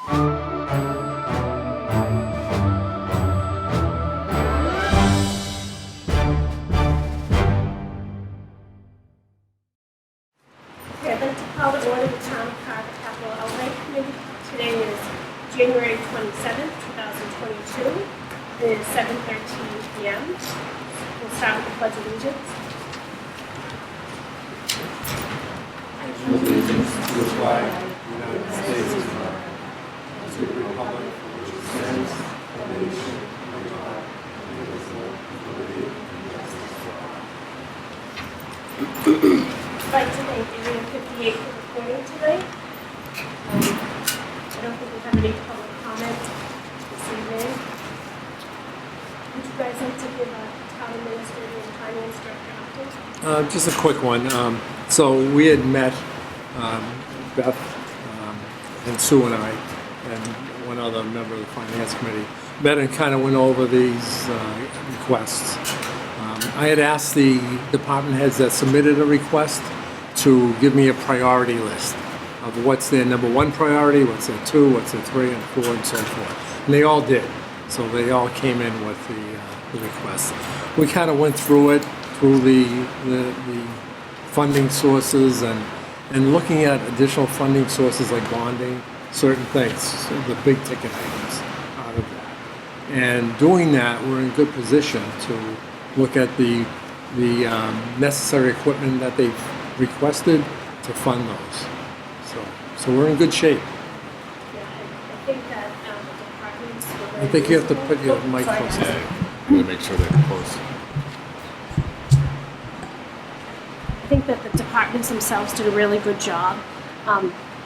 Okay, I'd like to call to order the Town of Carver Capital Outlay Committee. Today is January 27th, 2022. It is 7:13 p.m. We'll start with the Pledge of Allegiance. Allegiance to the flag of the United States of America, to the republic which stands one nation under God, indivisible, with liberty and justice for all. I'd like to thank Area 58 for reporting tonight. I don't think we have any public comment this evening. Would you guys like to give a town administrator and finance director update? Just a quick one. So we had met, Beth and Sue and I, and one other member of the finance committee, met and kind of went over these requests. I had asked the department heads that submitted a request to give me a priority list of what's their number one priority, what's their two, what's their three, and four, and so forth. And they all did. So they all came in with the request. We kind of went through it, through the funding sources and looking at additional funding sources like bonding, certain things, the big ticket items out of that. And doing that, we're in good position to look at the necessary equipment that they've requested to fund those. So we're in good shape. Yeah, I think that the departments were very I think you have to reasonable. put your mic Sorry, close. guys. Gotta make sure they're close. I think that the departments themselves did a really good job.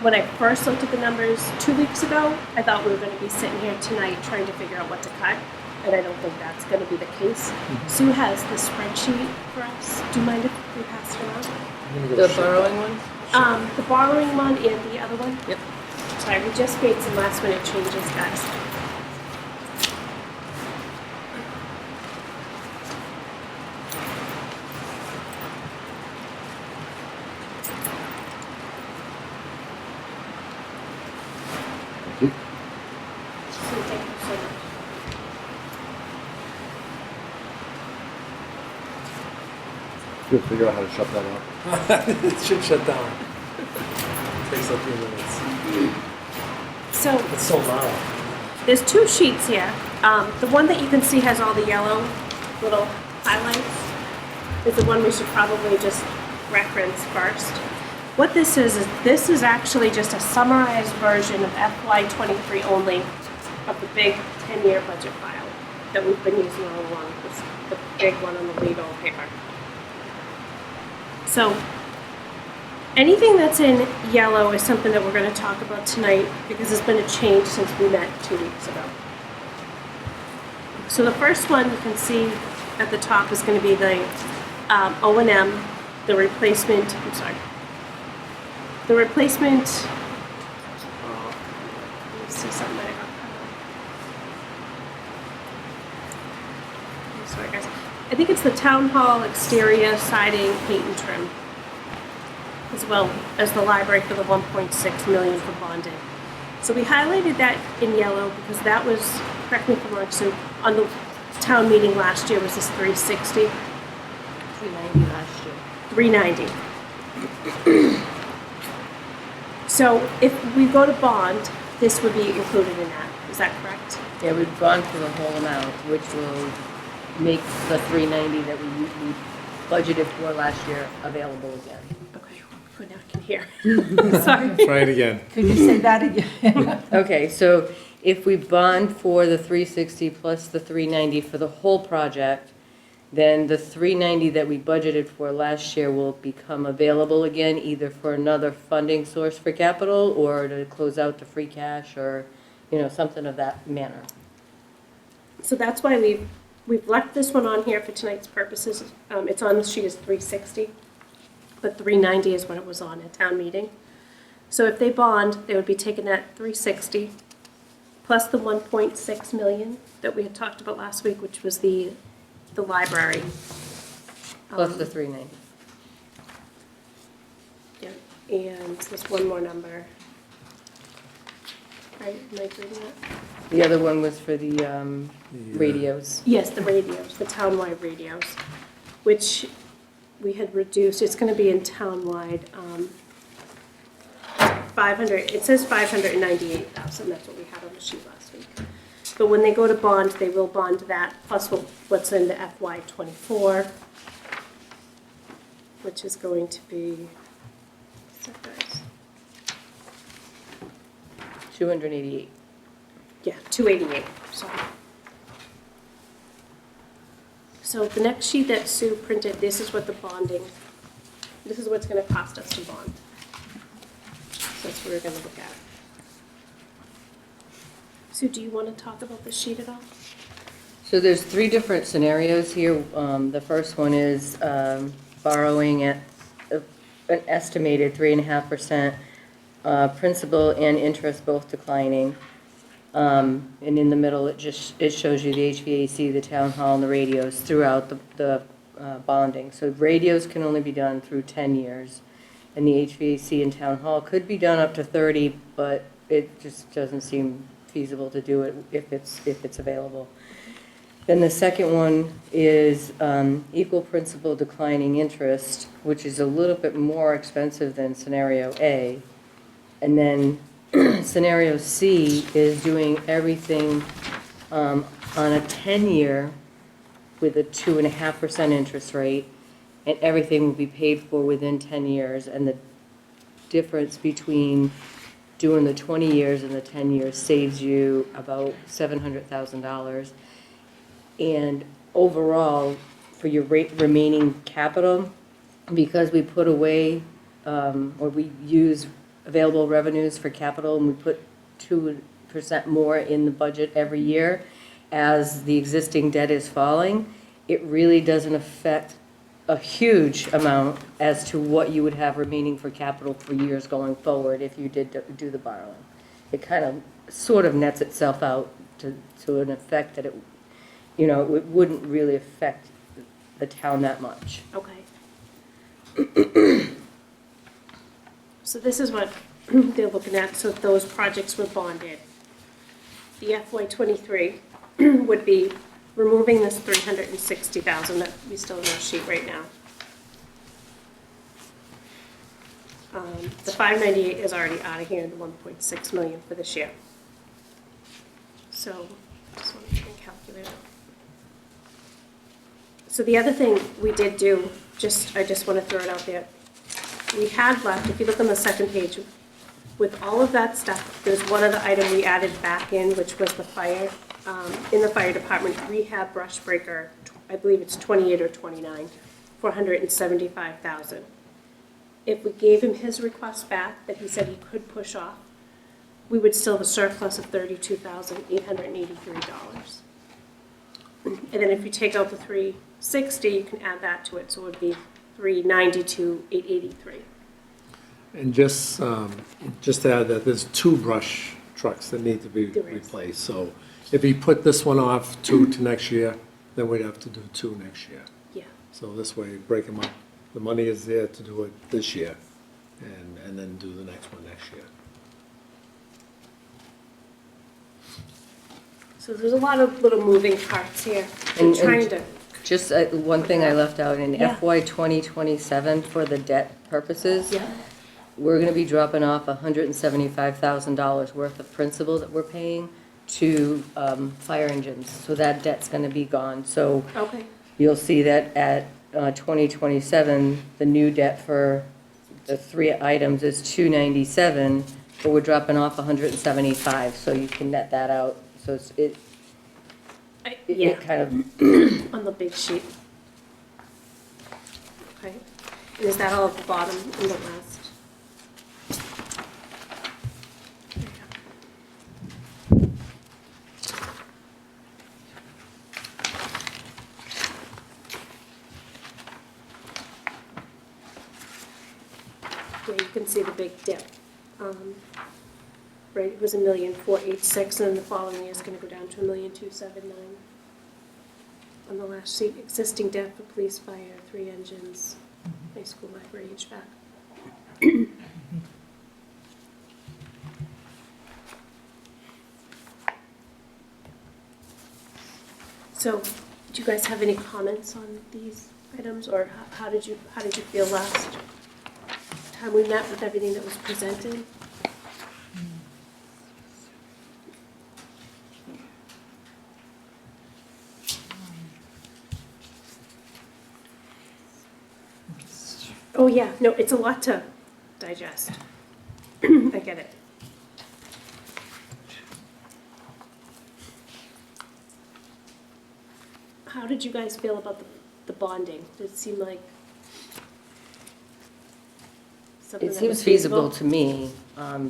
When I first looked at the numbers 2 weeks ago, I thought we were going to be sitting here tonight trying to figure out what to cut, and I don't think that's going to be the case. Sue has the spreadsheet for us. Do you mind if we pass it around? The borrowing ones? The borrowing one and the other one? Yep. Sorry, we just made some last minute changes, guys. So thank you so much. You'll figure out how to shut that off. It should shut down. Takes a few minutes. So It's so loud. there's two sheets here. The one that you can see has all the yellow little highlights is the one we should probably just reference first. What this is this is actually just a summarized version of FY23 only of the big 10-year budget file that we've been using all along. It's the big one on the legal paper. So anything that's in yellow is something that we're going to talk about tonight because there's been a change since we met 2 weeks ago. So the first one you can see at the top is going to be the O&M, the replacement, I'm sorry, the replacement, let me see something I got. I'm sorry guys. I think it's the town hall exterior siding, paint and trim, as well as the library for the 1.6 million for bonding. So we highlighted that in yellow because that was, correct me if I'm wrong, Sue, on the town meeting last year was this 360, 390 last year. 390. So if we go to bond, this would be included in that. Is that correct? Yeah, we've gone for the whole amount, which will make the 390 that we budgeted for last year available again. Okay, good, now I can hear. Sorry. Try it again. Could you say that again? Okay, so if we bond for the 360 plus the 390 for the whole project, then the 390 that we budgeted for last year will become available again, either for another funding source for capital or to close out the free cash or, something of that manner. So that's why we've left this one on here for tonight's purposes. It's on the sheet as 360, but 390 is what it was on at town meeting. So if they bond, they would be taking that 360 plus the 1.6 million that we had talked about last week, which was the library. Plus the 390. Yeah, and there's one more number. right? Am I reading that? The other one was for the radios. Yes, the radios, the townwide radios, which we had reduced. It's going to be in townwide. 500. It says 598,000. That's what we had on the sheet last week. But when they go to bond, they will bond that plus what's in the FY24, which is going to be. So guys, 288. yeah, 288. Sorry. So the next sheet that Sue printed, this is what the bonding. This is what's going to cost us to bond. So that's what we're going to look at. Sue, do you want to talk about this sheet at all? So there's 3 different scenarios here. The first one is borrowing at an estimated 3.5%, principal and interest both declining. And in the middle, it shows you the HVAC, the town hall, and the radios throughout the bonding. So radios can only be done through 10 years, and the HVAC and town hall could be done up to 30, but it just doesn't seem feasible to do it if it's available. Then the second one is equal principal declining interest, which is a little bit more expensive than scenario A. And then scenario C is doing everything on a 10-year with a 2.5% interest rate, and everything will be paid for within 10 years. And the difference between doing the 20 years and the 10 years saves you about $700,000. And overall, for your remaining capital, because we put away, or we use available revenues for capital, and we put 2% more in the budget every year, as the existing debt is falling, it really doesn't affect a huge amount as to what you would have remaining for capital for years going forward if you did do the borrowing. It kind of sort of nets itself out to an effect that it wouldn't really affect the town that much. Okay. So this is what they're looking at. So if those projects were bonded, the FY23 would be removing this 360,000 that we still have on our sheet right now. The 598 is already out of here, the 1.6 million for this year. So just want to calculate it. So the other thing we did do, I just want to throw it out there. We had left, if you look on the second page, with all of that stuff, there's one other item we added back in, which was the fire, in the fire department rehab brush breaker. I believe it's 28 or 29, $475,000. If we gave him his request back that he said he could push off, we would still have a surplus of $32,883. And then if you take out the 360, you can add that to it, so it would be $392,883. And just to add that there's 2 brush trucks that need to be There is. replaced. So if he put this one off 2 to next year, then we'd have to do 2 next year. Yeah. So this way, break them up. The money is there to do it this year, and then do the next one next year. So there's a lot of little moving parts here. I'm And trying to. Just one thing I left out, in Yeah. FY 2027 for the debt purposes, Yeah. we're going to be dropping off $175,000 worth of principal that we're paying to fire engines. So that debt's going to be gone. So Okay. you'll see that at 2027, the new debt for the 3 items is 297, but we're dropping off 175, so you can net that out. So it Yeah, kind of, on the big sheet. Okay. And is that all at the bottom in the last? Yeah, you can see the big dip. Right, it was $1,486,000, and then the following year is going to go down to $1,279,000. On the last sheet, existing debt for police, fire, 3 engines, high school, library, HVAC. So, do you guys have any comments on these items, or how did you feel last time we met with everything that was presented? Oh, yeah, no, it's a lot to digest. I get it. How did you guys feel about the bonding? Did it seem like something It that seems was feasible to me,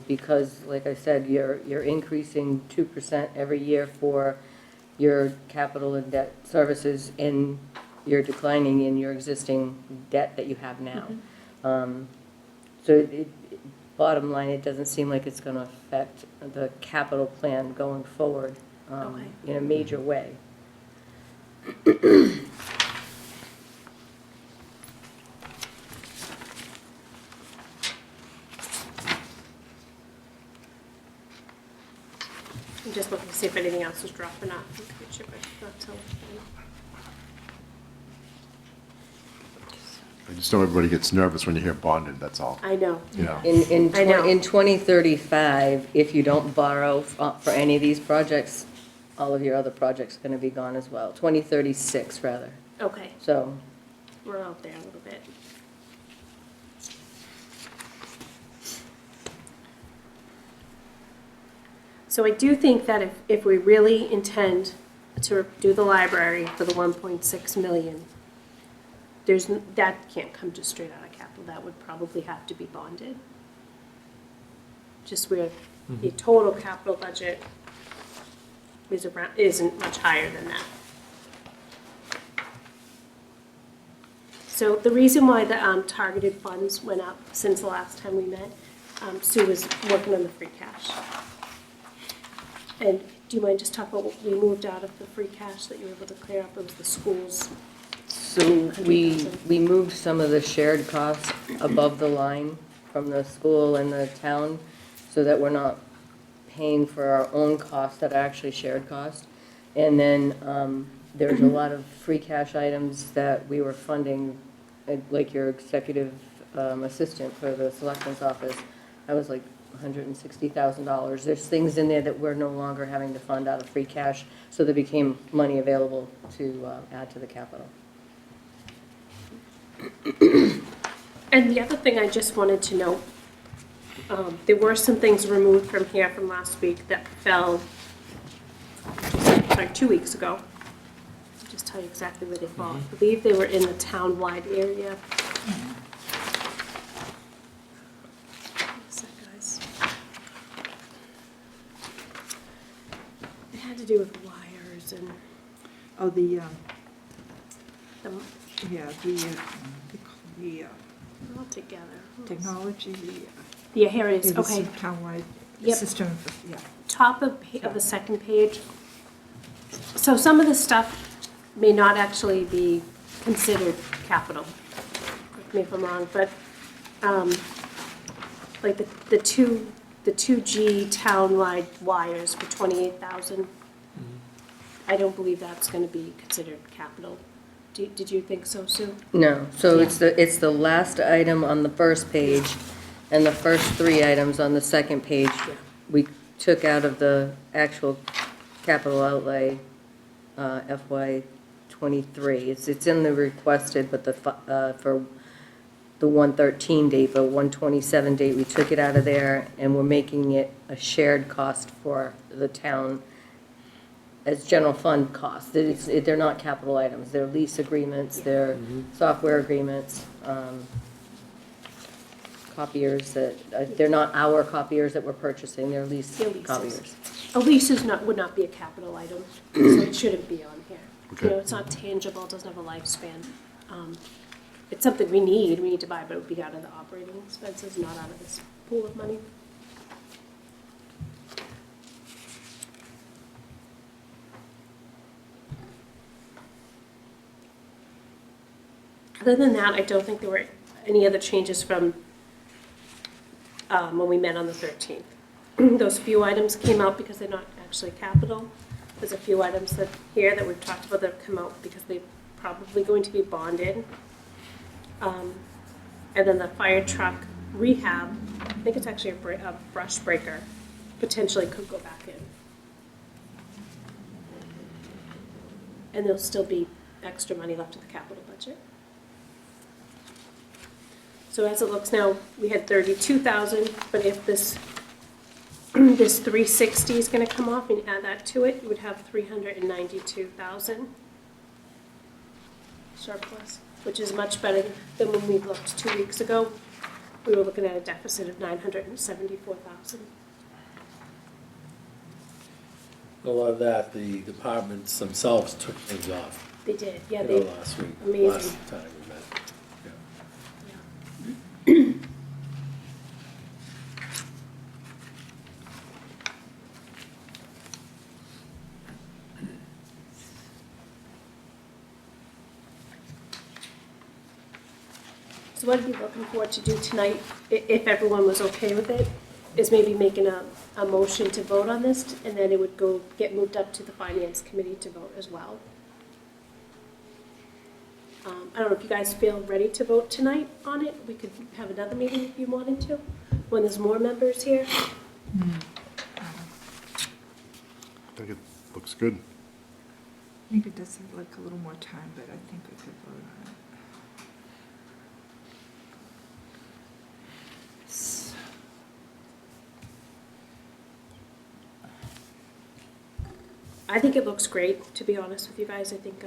because, like I said, you're increasing 2% every year for your capital and debt services, and you're declining in your existing debt that you have now. So bottom line, it doesn't seem like it's going to affect the capital plan going forward Okay. in a major way. I'm just looking to see if anything else is dropping off in the future, but not till then. I just know everybody gets nervous when you hear bonded, that's all. I know. You know, I know. In 2035, if you don't borrow for any of these projects, all of your other projects are going to be gone as well. 2036, rather. Okay, So, we're out there a little bit. So I do think that if we really intend to do the library for the 1.6 million, that can't come just straight out of capital. That would probably have to be bonded. Just where the total capital budget isn't much higher than that. So the reason why the targeted funds went up since the last time we met, Sue was working on the free cash. And do you mind just talking about what we moved out of the free cash that you were able to clear up? It was the schools. so we moved some of the shared costs above the line from the school and the town, so that we're not paying for our own costs that are actually shared costs. And then there's a lot of free cash items that we were funding, like your executive assistant for the selectman's office. I was like $160,000. There's things in there that we're no longer having to fund out of free cash, so there became money available to add to the capital. And the other thing I just wanted to note, there were some things removed from here from last week that fell, 2 weeks ago. I'll just tell you exactly where they fall. I believe they were in the town-wide area. What's that, guys? It had to do with wires and Oh, the, yeah, the all together. technology, Yeah, here it is, it is okay. townwide Yep. system, yeah. Top of the second page. So some of this stuff may not actually be considered capital. Correct me if I'm wrong, but like the 2G town-wide wires for 28,000. I don't believe that's going to be considered capital. Did you think so, Sue? No, so Yeah. it's the last item on the first page, and the first three items on the second page, we took out of the actual capital outlay, FY '23. It's in the requested, but for the 113 date, but 127 date, we took it out of there, and we're making it a shared cost for the town as general fund costs. They're not capital items, they're lease agreements, they're software agreements, copiers that, they're not our copiers that we're purchasing, they're lease They're leases. copiers. A lease would not be a capital item, so it shouldn't be on here. Okay. You know, it's not tangible, it doesn't have a lifespan. It's something we need to buy, but it would be out of the operating expenses, not out of this pool of money. Other than that, I don't think there were any other changes from when we met on the 13th. Those few items came out because they're not actually capital. There's a few items that here that we've talked about that have come out because they're probably going to be bonded. And then the fire truck rehab, I think it's actually a brush breaker, potentially could go back in. And there'll still be extra money left in the capital budget. So as it looks now, we had 32,000, but if this 360 is gonna come off and add that to it, you would have 392,000 surplus, which is much better than when we looked 2 weeks ago. We were looking at a deficit of 974,000. A lot of that, the departments themselves took things off, They did, yeah, you they, know, last week, amazing. last time we met. Yeah. So what I'd be looking forward to do tonight, if everyone was okay with it, is maybe making a motion to vote on this, and then it would get moved up to the finance committee to vote as well. I don't know if you guys feel ready to vote tonight on it. We could have another meeting if you wanted to, when there's more members here. I think it looks good. I think it does have like a little more time, but I think we could vote on it. I think it looks great, to be honest with you guys. I think,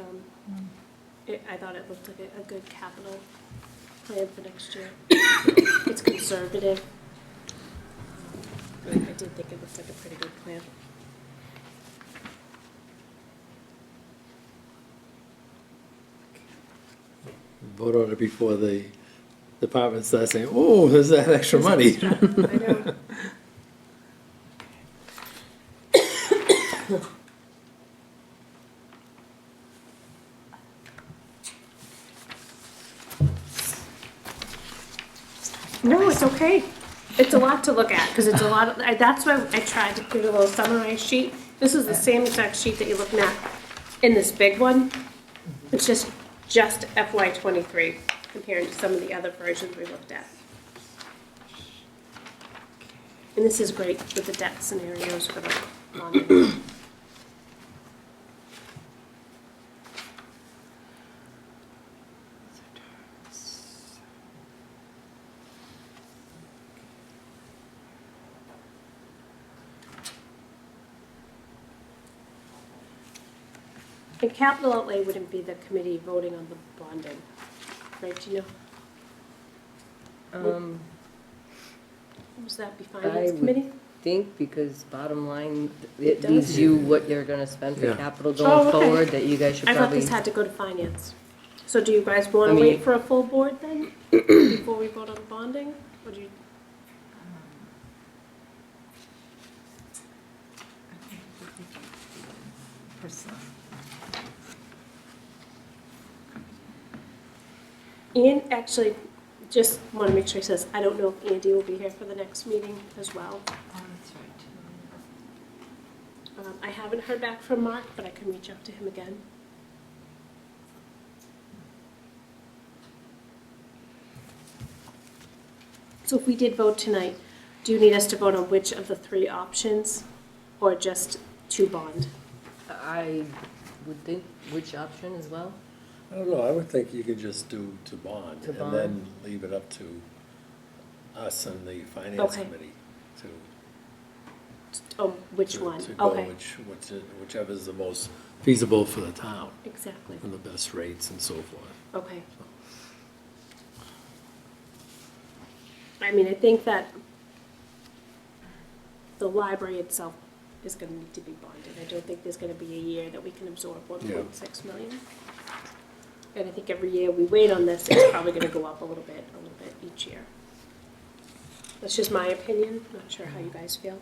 I thought it looked like a good capital plan for next year. It's conservative. I did think it looked like a pretty good plan. Vote on it before the department starts saying, oh, there's that extra money. I know. No, it's okay. It's a lot to look at, because it's a lot of, that's why I tried to put a little summarized sheet. This is the same exact sheet that you're looking at in this big one. It's just FY '23 compared to some of the other versions we looked at. And this is great with the debt scenarios for the bonding. And capital outlay wouldn't be the committee voting on the bonding, right, do you know? Was that be I finance would committee? think, because bottom line, It it does. leaves you what you're gonna spend for Yeah. capital Oh, going okay. forward, that you guys should I thought probably. this had to go to finance. So do you guys wanna I mean- wait for a full board then, before we vote on the bonding? Or do you, I think we could personally. Ian, actually, just wanna make sure he says, I don't know if Andy will be here for the next meeting as well. Oh, that's right. I haven't heard back from Mark, but I can reach out to him again. So if we did vote tonight, do you need us to vote on which of the three options, or just to bond? I would think, which option as well? I don't know, I would think you could just do to bond, To and bond. then leave it up to us and the finance Okay. committee to. Oh, which to- one? To go Okay, whichever is the most feasible for the town, exactly, and the best rates and so forth. okay. I mean, I think that the library itself is gonna need to be bonded. I don't think there's gonna be a year that we can absorb 1.6 million. And I think every year we wait on this, it's probably gonna go up a little bit each year. That's just my opinion, not sure how you guys feel.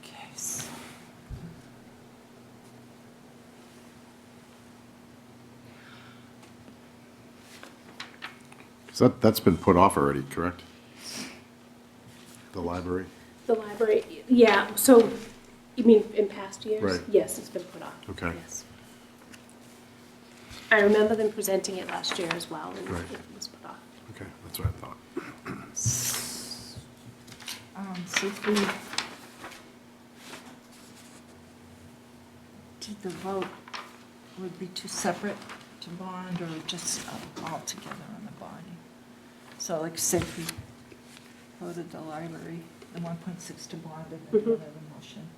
Okay, so. So that's been put off already, correct? The library? The library, yeah, so, you mean in past years? Right. Yes, it's been put off. Okay. Yes. I remember them presenting it last year as well, and Right. it was put off. Okay, that's what I thought. So if we did the vote, would be two separate to bond or just all together on the bonding? So like say if we voted the library, the 1.6 to bond and then Mhm. another motion.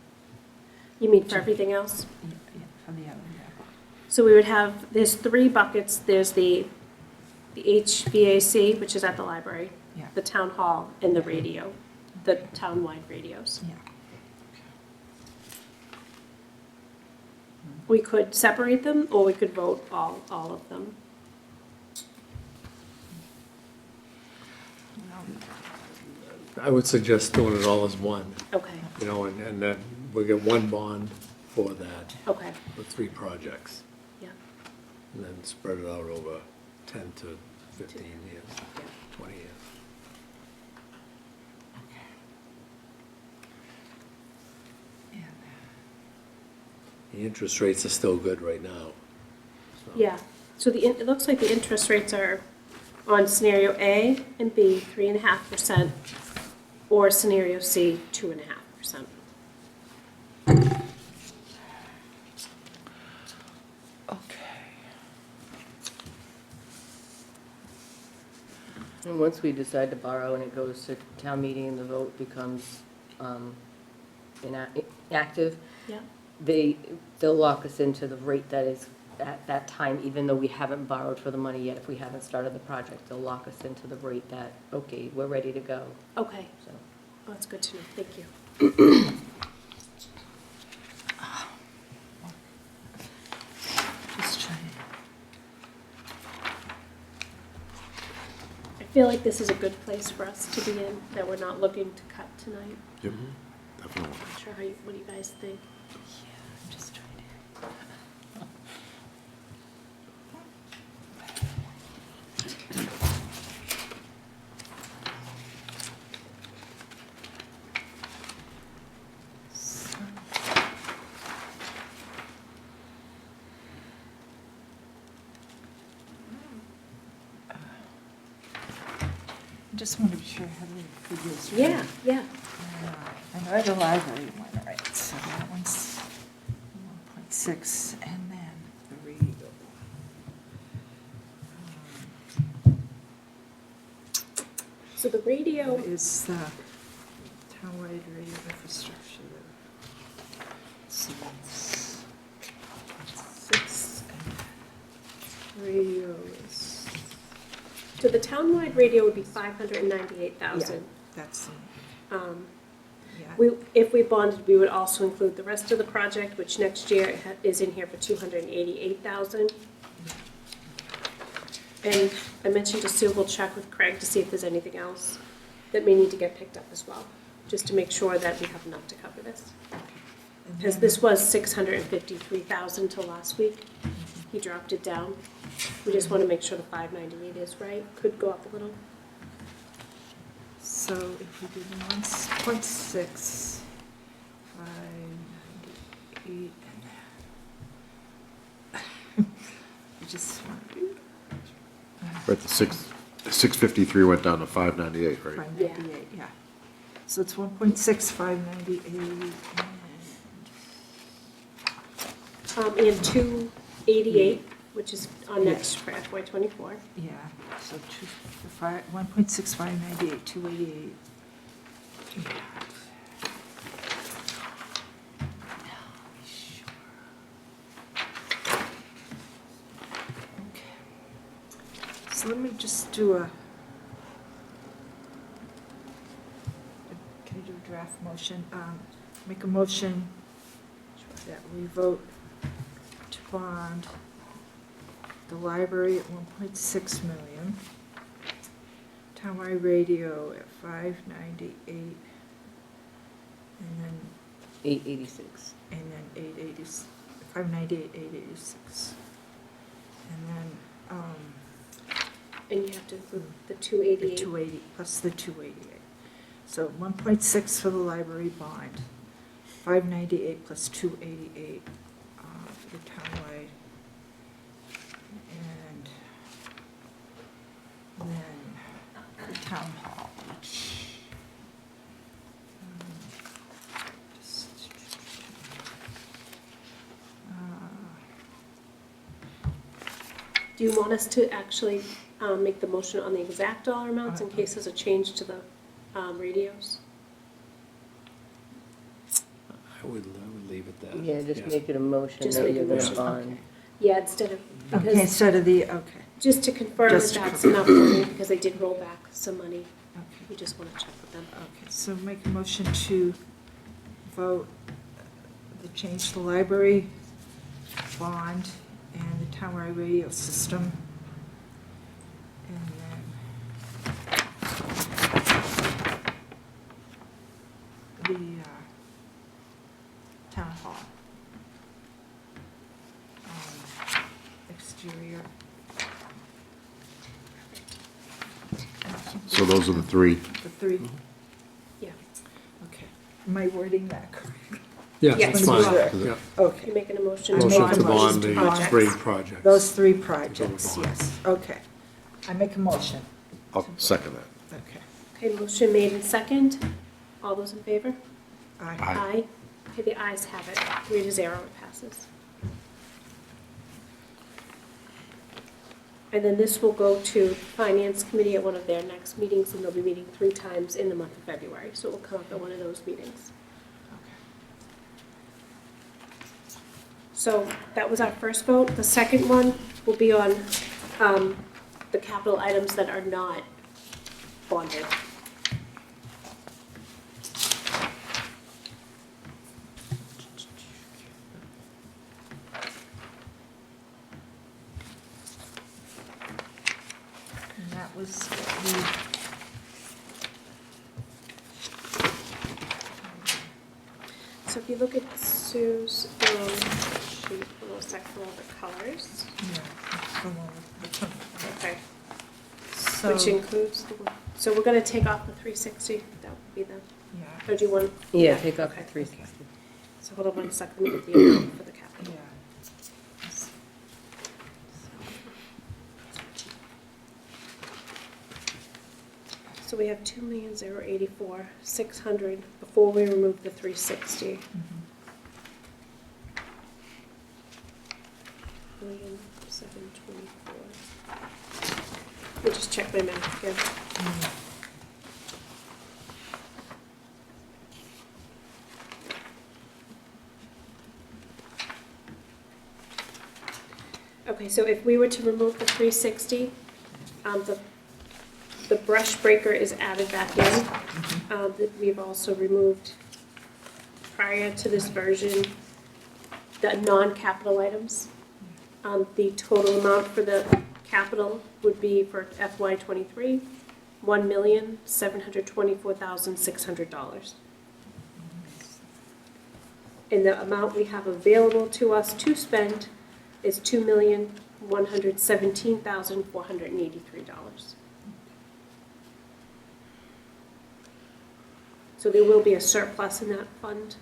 You mean for everything else? Yeah, for the other, yeah. So we would have, there's 3 buckets. There's the HVAC, which is at the library, Yeah. the town hall, and the radio, the town-wide radios. Yeah. We could separate them, or we could vote all of them. I would suggest doing it all as one, Okay, you know, and then we get one bond for that, okay, for 3 projects. yeah. And then spread it out over 10 to 15 years, 20 years. Yeah. The interest rates are still good right now. so. Yeah, so it looks like the interest rates are on scenario A and B, 3.5%, or scenario C, 2.5%. Okay. And once we decide to borrow and it goes to town meeting, the vote becomes inactive, Yeah, they'll lock us into the rate that is at that time, even though we haven't borrowed for the money yet. If we haven't started the project, they'll lock us into the rate that, okay, we're ready to go, okay. so. Oh, that's good to know, thank you. Just trying. I feel like this is a good place for us to be in, that we're not looking to cut tonight. Yep, definitely. Not sure what do you guys think? I'm just trying to. I just want to be sure I have the figures right. Yeah. I know the library one, right, so that one's 1.6, and then the radio. So the radio, Is the townwide radio infrastructure. So that's 6, and radio is, so the townwide radio would be 598,000. that's, Yeah. yeah. If we bonded, we would also include the rest of the project, which next year is in here for 288,000. And I mentioned to Sue, we'll check with Craig to see if there's anything else that may need to get picked up as well, just to make sure that we have enough to cover this. And Because then- this was 653,000 till last week. He dropped it down. We just want to make sure the 598 is right. Could go up a little. So if we did 1.6, 598, and I just want to Right, the 653 went down to 598, right? 598, yeah. So it's 1.6, 598, And 288, which is on next for FY '24. yeah, so 1.6, 598, 288. Yeah. Okay. So let me just do a, can I do a draft motion? Make a motion that we vote to bond the library at 1.6 million, townwide radio at 598, and then 886. 880, 598, 886. And then, And you have to include the the 288. 280, plus the 288. So 1.6 for the library bond, 598 plus 288 for the townwide. And then the town hall, which, just, Do you want us to actually make the motion on the exact dollar amounts in case there's a change to the radios? I would leave it that. Yeah, just make it a motion Just that make a you're gonna motion, bond. Yeah, instead of, okay, because, instead of the, okay, just to confirm that Just to that's enough money, because they did roll back some money. okay. We just want to check with them. Okay, so make a motion to vote to change the library bond and the townwide radio system. And then the town hall. Exterior. So those are the three. The three, Yeah. okay. Am I wording that correctly? Yeah, Yes. that's fine. Yes. Yeah. Okay. You're making a motion. I Motion make a to motion bond to the bond three projects. Those three projects, bond. yes, okay. I make a motion, I'll second that. okay. Okay, motion made in second. All those in favor? Aye. Aye. Okay, the ayes have it. 3-0, it passes. And then this will go to Finance Committee at one of their next meetings, and they'll be meeting 3 times in the month of February. So it will come up at one of those meetings. So that was our first vote. The second one will be on the capital items that are not bonded. And that was the, So if you look at Sue's sheet, a little section of the colors. yeah, the one with the Okay. So, Which includes the one. So we're gonna take off the 360. That would be the, yeah, or do you want? Yeah, take off the Okay. 360. So hold on one second, let me get the amount for the capital. yeah. So we have 2,084,600 before we remove the 360. Mhm. 1,724. Let me just check my math again. Mm. Okay, so if we were to remove the 360, the brush breaker is added back in. We've also removed, prior to this version, the non-capital items. The total amount for the capital would be for FY '23, $1,724,600. And the amount we have available to us to spend is $2,117,483. So there will be a surplus in that fund.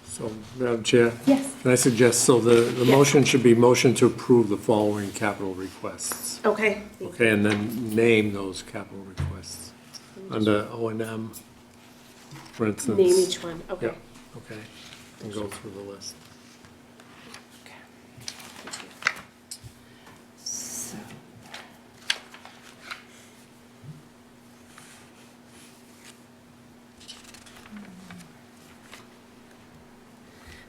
So, Madam Chair, Yes. can I suggest, so the Yeah. motion should be motion to approve the following capital requests. Okay. Okay, and then name those capital requests under O&M, for instance. Name each one, okay. Yeah, okay, and go through the list.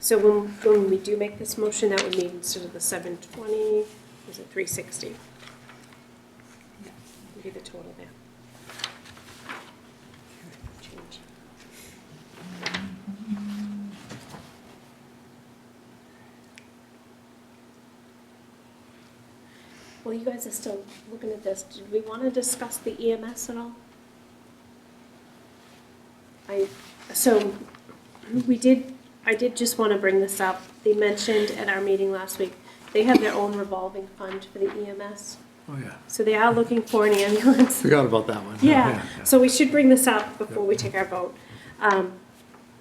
So, So when we do make this motion, that would mean instead of the 720, is it 360? Would be the total there. Change. Well, you guys are still looking at this. Did we want to discuss the EMS at all? I did just want to bring this up. They mentioned at our meeting last week They have their own revolving fund for the EMS. Oh, yeah. So they are looking for an ambulance. Forgot about that one. Yeah, so we should bring this up before we take our vote.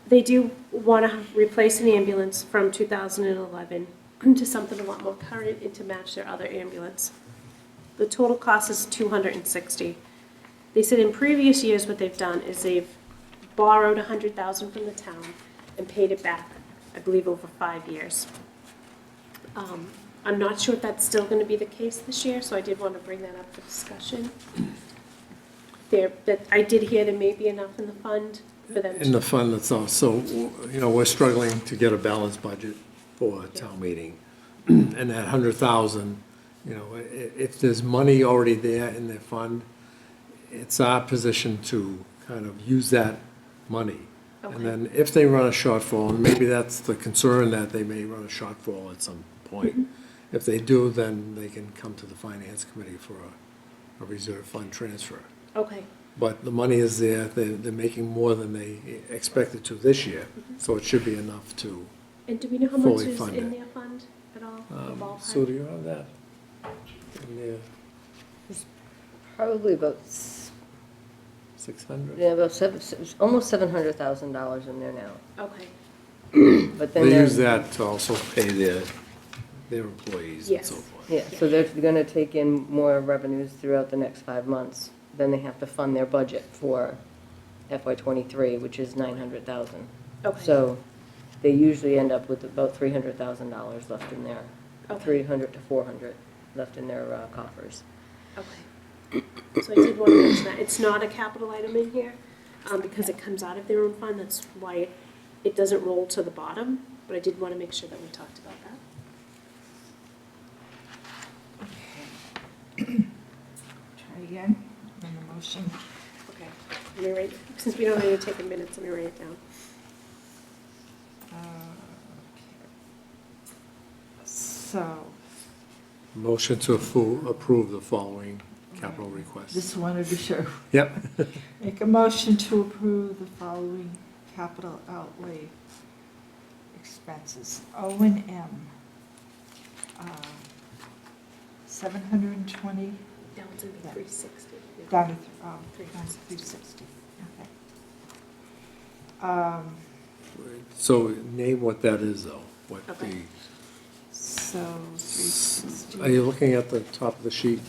They do want to replace an ambulance from 2011 to something a lot more current and to match their other ambulance. The total cost is $260. They said in previous years what they've done is they've borrowed $100,000 from the town and paid it back, I believe, over 5 years. I'm not sure if that's still going to be the case this year, so I did want to bring that up for discussion. That I did hear there may be enough in the fund for them In the to, fund itself, so, you know, we're struggling to get a balanced budget for a town meeting. And that 100,000, you know, if there's money already there in the fund, it's our position to kind of use that money. Okay. And then if they run a shortfall, and maybe that's the concern, that they may run a shortfall at some point. If they do, then they can come to the finance committee for a reserve fund transfer. okay, But the money is there, they're making more than they expected to this year, so it should be enough to, and do we know how much Fully is in funded. their fund at all? The ballpark? Sue, do you have that? In there, Probably about, 600? yeah, about almost $700,000 in there now. Okay, But then They they're, use that to also pay their employees and so Yes. forth. yeah, so they're gonna take in more revenues throughout the next 5 months. Then they have to fund their budget for FY '23, which is $900,000. okay. So they usually end up with about $300,000 left in there, Okay. 300 to 400 left in their coffers. Okay. So I did want to mention that. It's not a capital item in here, because it comes out of their own fund. That's why it doesn't roll to the bottom, but I did want to make sure that we talked about that. Try again, on the motion. Okay. Let me write, since we don't need to take a minute, let me write it down. Okay. So, Motion to approve the following capital requests. just wanted to be sure. Yep. Make a motion to approve the following capital outlay expenses. O and M, 720, Down to be 360. down to, down to 360. 360, okay. So name what that is, though, what the, Okay. So, 360. are you looking at the top of the sheet?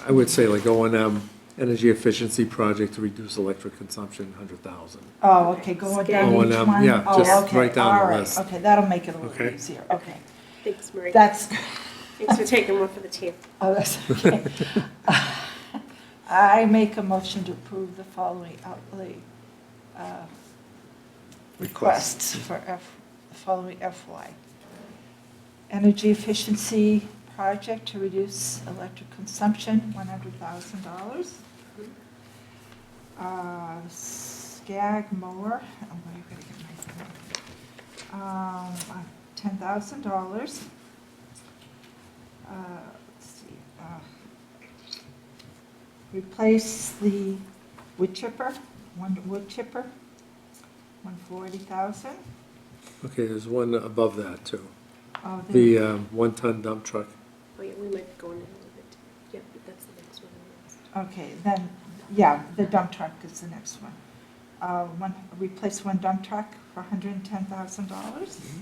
I would say like O and M, energy efficiency project to reduce electric consumption, 100,000. Oh, okay, going down O&M, each one? yeah, Oh, just okay, write down the all right, list. Okay, that'll make it a little Okay. easier, okay. Thanks, Marie. That's, Thanks for taking one for the team. oh, that's okay. I make a motion to approve the following outlay requests for the following FY. Energy efficiency project to reduce electric consumption, $100,000. Skag mower, oh, where I gotta get my, $10,000. Let's see, replace the wood chipper, one wood chipper, $140,000. Okay, there's one above that, too. Oh, The one-ton dump truck. Oh, yeah, we might be going in a little bit. Yep, that's the next one on the list. Okay, then, yeah, the dump truck is the next one. Replace one dump truck for $110,000.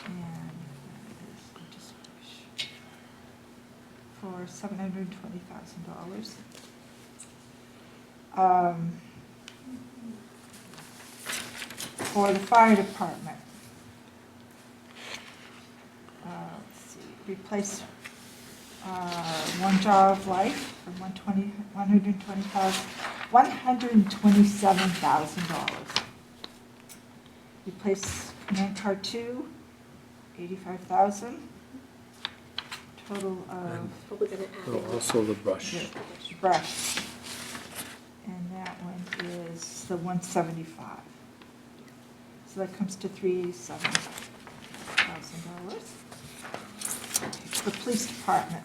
And for $720,000. For the fire department. Let's see, replace one jar of life for $127,000. Replace command car 2, $85,000. Total of But we're gonna add Oh, in. also the brush. brush. And that one is the 175. So that comes to $387,000. The police department,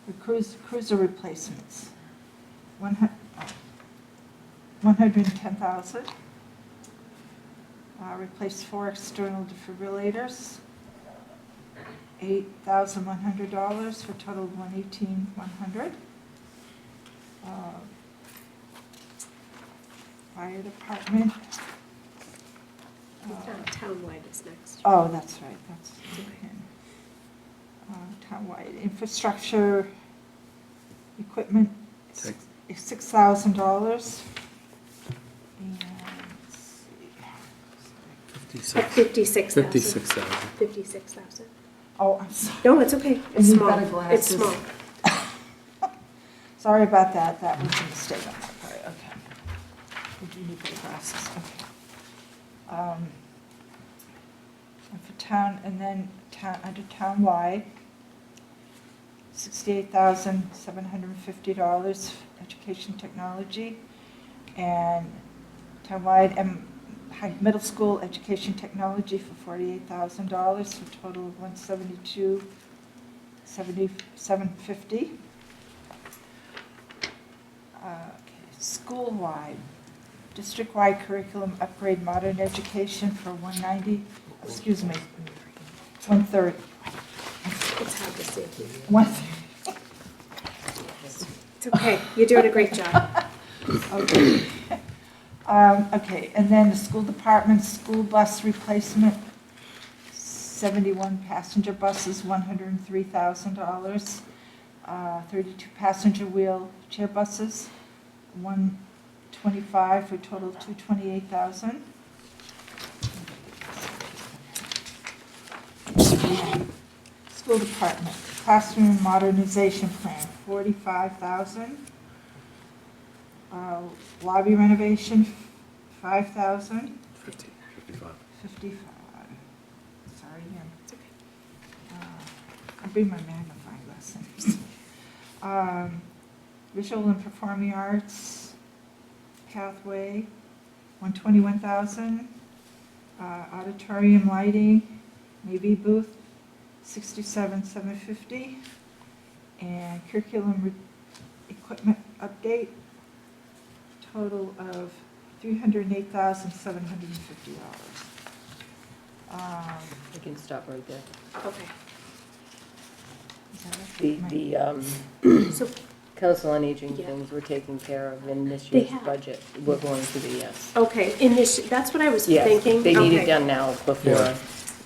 the cruiser replacements, 110,000. Replace 4 external defibrillators, $8,100 for a total of $118,100. Fire department. Townwide is next. Oh, that's right, that's okay. Townwide infrastructure equipment is $6,000. And let's see. 56. 56,000. 56,000. 56,000. Oh, I'm sorry. No, it's okay. I It's need small. better It's glasses. small. Sorry about that, that was a mistake on my part, okay. We do need better glasses, okay. And for town, and then town, under townwide, $68,750, education technology, and townwide, middle school education technology for $48,000, for a total of $172,750. Okay, school-wide, district-wide curriculum upgrade modern education for 190, excuse me, 130. It's hard to see. 130. It's okay. You're doing a great job. Okay. Okay, and then the school department, school bus replacement, 71 passenger buses, $103,000. 32 passenger wheelchair buses, 125 for a total of 228,000. School department, classroom modernization plan, 45,000. Lobby renovation, 5,000. 55. 55. Sorry again. I'll bring my magnifying glass in. Visual and performing arts pathway, 121,000. Auditorium lighting, maybe booth, 67,750. And curriculum equipment update, total of $308,750. I can stop right there. Okay. Is that okay? So Council on Aging Yeah. things were taken care of in this They year's have. budget. We're going to be, yes. Okay, that's what I was Yes, thinking. they need it Okay. done now before, Yeah.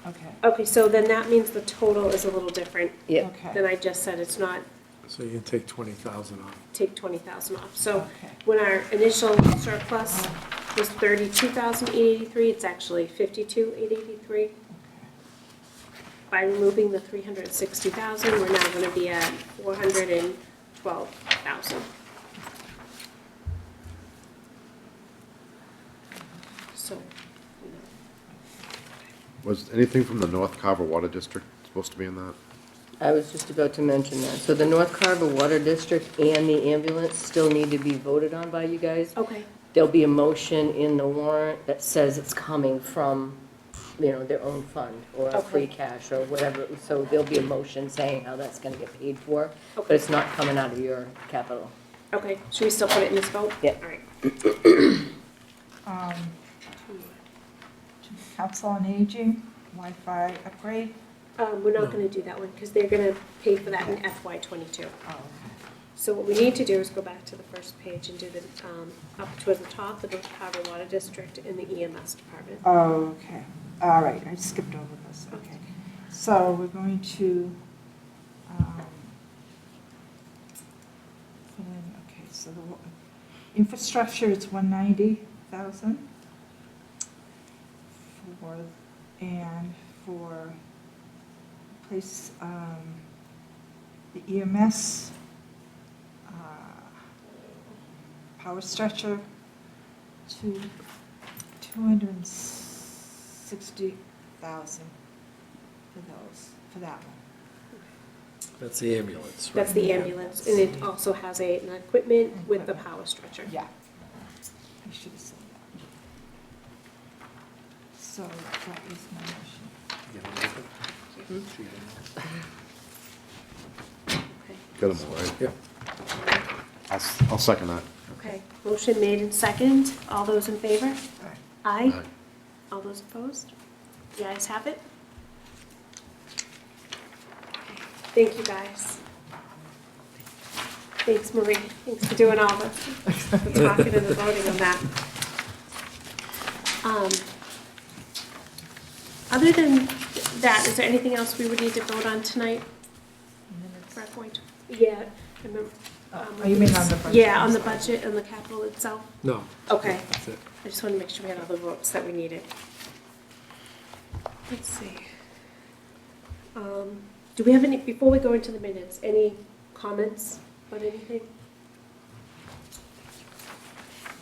Okay, Okay, so then that means the total is a little different yeah. than okay, I just said. It's not So you can take 20,000 off. take 20,000 off. So okay. when our initial surplus was 32,883, it's actually 52,883. By removing the 360,000, we're now going to be at 412,000. So, you know, Was anything from the North Carver Water District supposed to be in that? I was just about to mention that. So the North Carver Water District and the ambulance still need to be voted on by you guys. okay, There'll be a motion in the warrant that says it's coming from, you know, their own fund or free Okay. cash or whatever. So there'll be a motion saying how that's gonna get paid for, but Okay. it's not coming out of your capital. okay. Should we still put it in this vote? Yeah. All right. Council on Aging, Wi-Fi upgrade. We're not No. going to do that one because they're going to pay for that in FY '22. Oh, So what we need to do is go back to the first page and do the, up towards the top, the North Carver Water District and the EMS department. Oh, okay, all right, I skipped over this, okay. So we're going to, fill in, okay, so the infrastructure is 190,000 for place, the EMS, power stretcher, 260,000 for that one. That's the ambulance, right? That's the ambulance, and it also has an equipment with the power stretcher. Yeah. I should have said that. So that is my motion. Okay. Got them all right? Yep. I'll second that. Okay, motion made and second. All those in favor? Aye. Aye. All All those opposed? The ayes have it. Thank you, guys. Thanks, Marie. Thanks for doing all the talking and the voting on that. Other than that, is there anything else we would need to vote on tonight? For our point? Yeah. I remember, Oh, you mean on the budget? Yeah, on the budget and the capital itself? No. Okay. That's it. I just want to make sure we had all the votes that we needed. Let's see. Do we have any, before we go into the minutes, any comments on anything?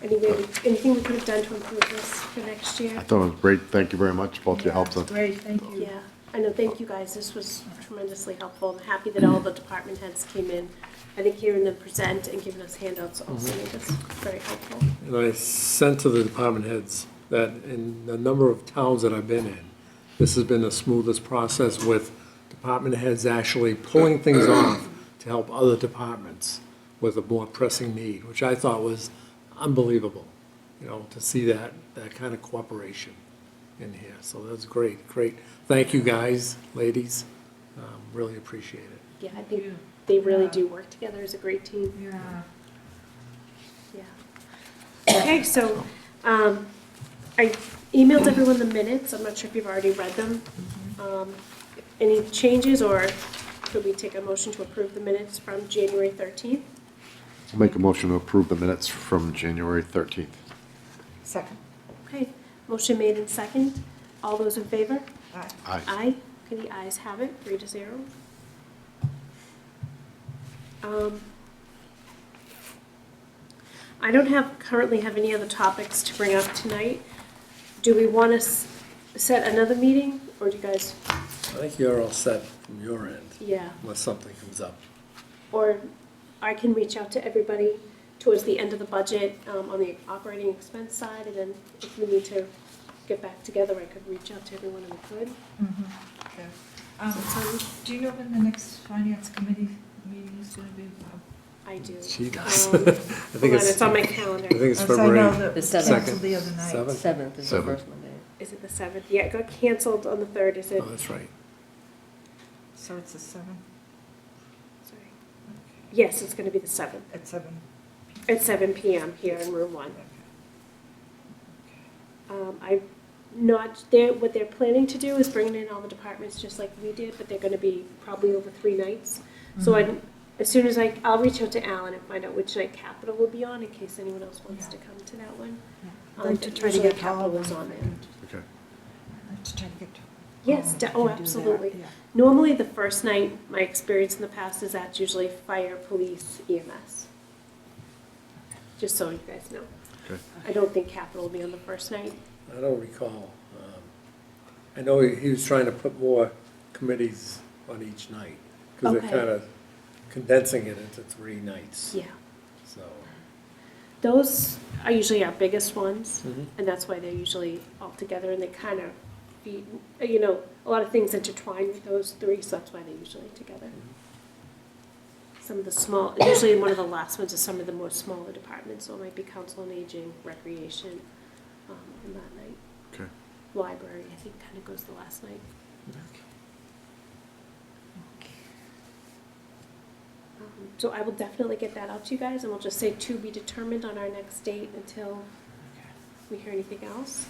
Anything we could have done to improve this for next year? I thought it was great. Thank you very much. Both your helps. Great, thank you. Yeah, I know, thank you guys, this was tremendously helpful. I'm happy that all the department heads came in. I think hearing them present and giving us handouts also made us very helpful. And I sent to the department heads that in the number of towns that I've been in, this has been the smoothest process with department heads actually pulling things off to help other departments with a more pressing need, which I thought was unbelievable, you know, to see that kind of cooperation in here. So that's great, great. Thank you, guys, ladies. Really appreciate it. Yeah, I think they really do work together as a great team. Yeah. Yeah. Okay, so, I emailed everyone the minutes, I'm not sure if you've already read them. Any changes, or could we take a motion to approve the minutes from January 13th? I'll make a motion to approve the minutes from January 13th. Second. Okay, motion made in second, all those in favor? Aye. Aye. Aye, okay, the ayes have it, 3-0. I don't currently have any other topics to bring up tonight. Do we want to set another meeting, or do you guys, I think you're all set from your end, yeah, unless something comes up. or I can reach out to everybody towards the end of the budget on the operating expense side, and then if we need to get back together, I could reach out to everyone and we could. Okay. Do you know when the next finance committee meeting is going to be? I do. She does. I I think it's on my calendar. I think it's As I know February. that The was seventh. canceled the other night. Seventh? 7th is the Seventh. first Monday. Is it the 7th? Yeah, it got canceled on the 3rd, is it? Oh, that's right. So it's the 7th Sorry. Yes, it's gonna be the 7th, at 7. at 7 PM here in room 1. I'm not, what they're planning to do is bring in all the departments just like we did, but they're gonna be probably over 3 nights. So as soon as I'll reach out to Alan and find out which night Capital will be on, in case anyone else wants to come to that one. I'd like to try to usually get all Capital of is them. on there. Okay. I'd like to try to get to. Yes, all of them oh, to do that, absolutely. yeah. Normally, the first night, my experience in the past is that's usually fire, police, EMS. Just so you guys know. Okay. I don't think Capital will be on the first night. I don't recall. I know he was trying to put more committees on each night, because Okay. they're kind of condensing it into 3 nights. Yeah. So, Those are usually our biggest ones, Mhm. and that's why they're usually all together, and they kind of feed, you know, a lot of things intertwine with those 3, so that's why they're usually together. Some of the usually one of the last ones is some of the more smaller departments, so it might be council on aging, recreation, on that night. Okay. Library, I think, kind of goes the last night. So I will definitely get that out to you guys, and we'll just say to be determined on our next date until we hear anything else.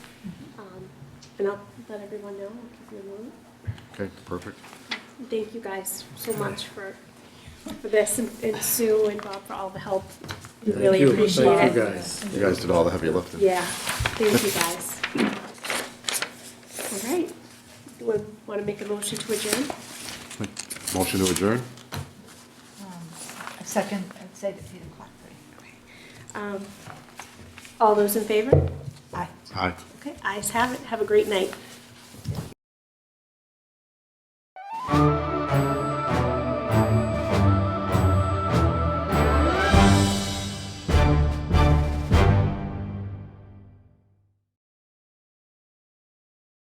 And I'll let everyone know, I'll keep you in the loop. Okay, perfect. Thank you guys so much for this, and Sue and Bob for all the help. We thank really you. appreciate Thank it. you, guys. You guys did all the heavy lifting. Yeah, thank you guys. All right, want to make a motion to adjourn? Motion to adjourn? A second, I'd say at 8 o'clock. All those in favor? Aye. Aye. Okay, ayes have it. Have a great night.